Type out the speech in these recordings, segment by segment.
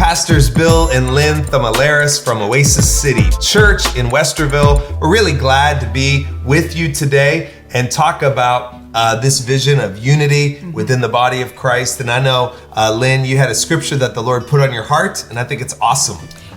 Pastors Bill and Lynne Themelaras from Oasis City Church in Westerville. We're really glad to be with you today and talk about this vision of unity within the body of Christ. And I know, Lynne, you had a scripture that the Lord put on your heart, and I think it's awesome.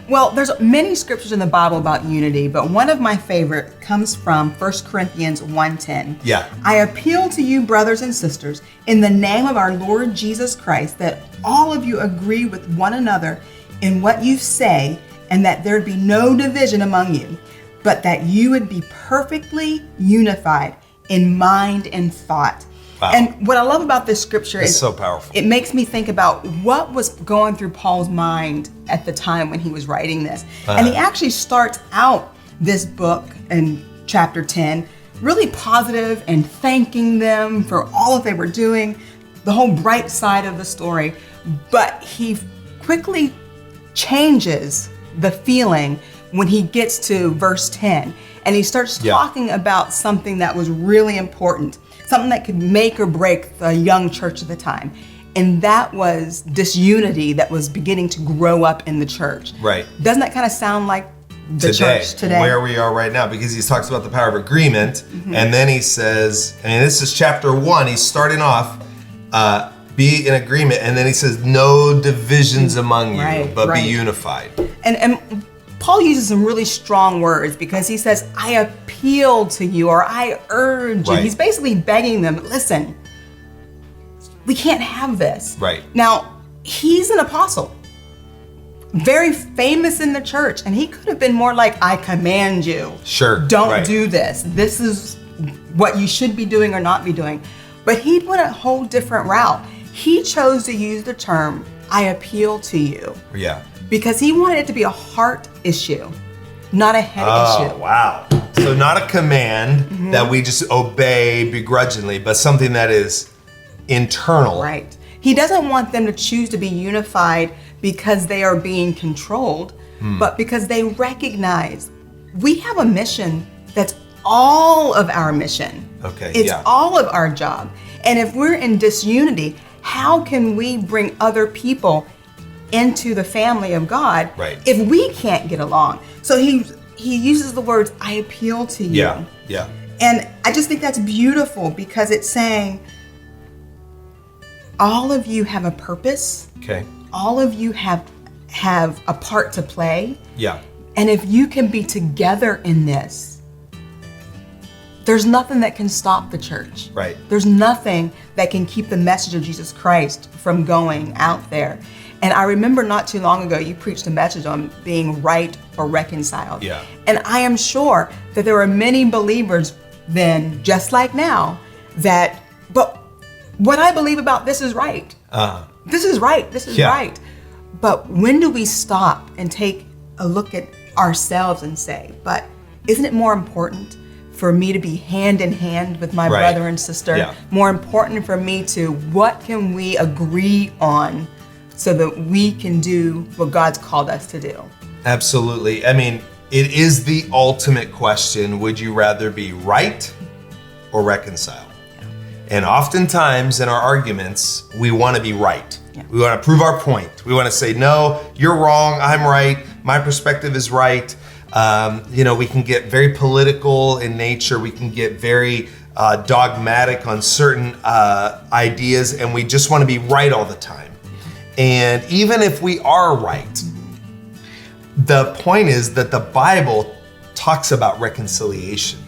Well, there's many scriptures in the Bible about unity, but one of my favorite comes from 1 Corinthians 1:10. Yeah. I appeal to you, brothers and sisters, in the name of our Lord Jesus Christ, that all of you agree with one another in what you say, and that there be no division among you, but that you would be perfectly unified in mind and thought. Wow. And what I love about this scripture is so powerful. It makes me think about what was going through Paul's mind at the time when he was writing this. And he actually starts out this book in chapter 10 really positive and thanking them for all that they were doing, the whole bright side of the story. But he quickly changes the feeling when he gets to verse 10. And he starts talking about something that was really important, something that could make or break the young church at the time. And that was disunity that was beginning to grow up in the church. Right. Doesn't that kind of sound like the church today? Where we are right now, because he talks about the power of agreement. And then he says, and this is chapter 1, he's starting off, be in agreement. And then he says, no divisions among you, but be unified. And Paul uses some really strong words because he says, I appeal to you, or I urge you. He's basically begging them, listen, we can't have this. Right. Now, he's an apostle, very famous in the church, and he could have been more like, I command you. Sure. Don't do this. This is what you should be doing or not be doing. But he went a whole different route. He chose to use the term, I appeal to you. Yeah. Because he wanted it to be a heart issue, not a head issue. Oh, wow. So not a command that we just obey begrudgingly, but something that is internal. Right. He doesn't want them to choose to be unified because they are being controlled, but because they recognize we have a mission that's all of our mission. Okay. It's all of our job. And if we're in disunity, how can we bring other people into the family of God if we can't get along? So he uses the words, I appeal to you. Yeah. And I just think that's beautiful because it's saying all of you have a purpose. Okay. All of you have a part to play. Yeah. And if you can be together in this, there's nothing that can stop the church. Right. There's nothing that can keep the message of Jesus Christ from going out there. And I remember not too long ago, you preached a message on being right or reconciled. Yeah. And I am sure that there are many believers then, just like now, but what I believe about this is right. This is right. This is right. But when do we stop and take a look at ourselves and say, but isn't it more important for me to be hand in hand with my brother and sister? Yeah. More important for me to, what can we agree on so that we can do what God's called us to do? Absolutely. I mean, it is the ultimate question. Would you rather be right or reconciled? Yeah. And oftentimes in our arguments, we want to be right. Yeah. We want to prove our point. We want to say, no, you're wrong, I'm right, my perspective is right. We can get very political in nature. We can get very dogmatic on certain ideas, and we just want to be right all the time. And even if we are right, the point is that the Bible talks about reconciliation,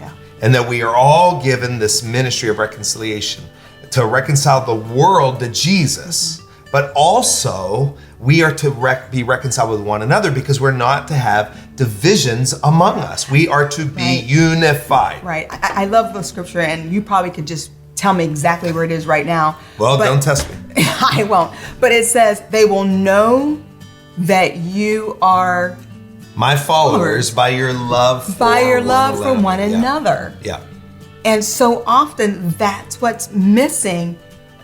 and that we are all given this ministry of reconciliation to reconcile the world to Jesus, but also we are to be reconciled with one another because we're not to have divisions among us. We are to be unified. Right. I love the scripture, and you probably could just tell me exactly where it is right now. Well, don't test me. I won't. But it says, they will know that you are my followers by your love for one another. Yeah. And so often that's what's missing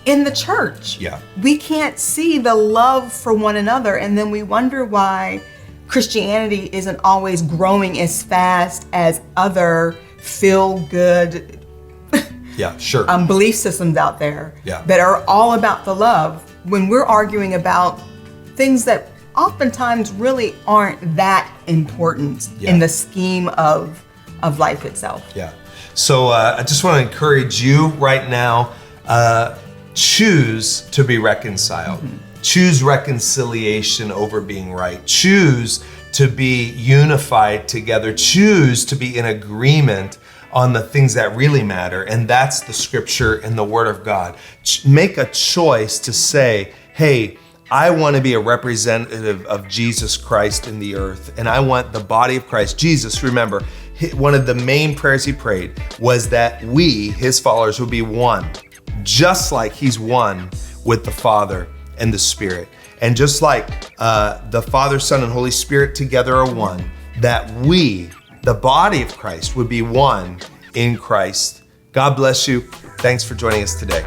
in the church. Yeah. We can't see the love for one another, and then we wonder why Christianity isn't always growing as fast as other feel-good belief systems out there that are all about the love, when we're arguing about things that oftentimes really aren't that important Yeah. in the scheme of life itself. Yeah. So I just want to encourage you right now, choose to be reconciled. Choose reconciliation over being right. Choose to be unified together. Choose to be in agreement on the things that really matter. And that's the scripture and the word of God. Make a choice to say, hey, I want to be a representative of Jesus Christ in the earth. And I want the body of Christ. Jesus, remember, one of the main prayers he prayed was that we, his followers, would be one, just like he's one with the Father and the Spirit. And just like the Father, Son, and Holy Spirit together are one, that we, the body of Christ, would be one in Christ. God bless you. Thanks for joining us today.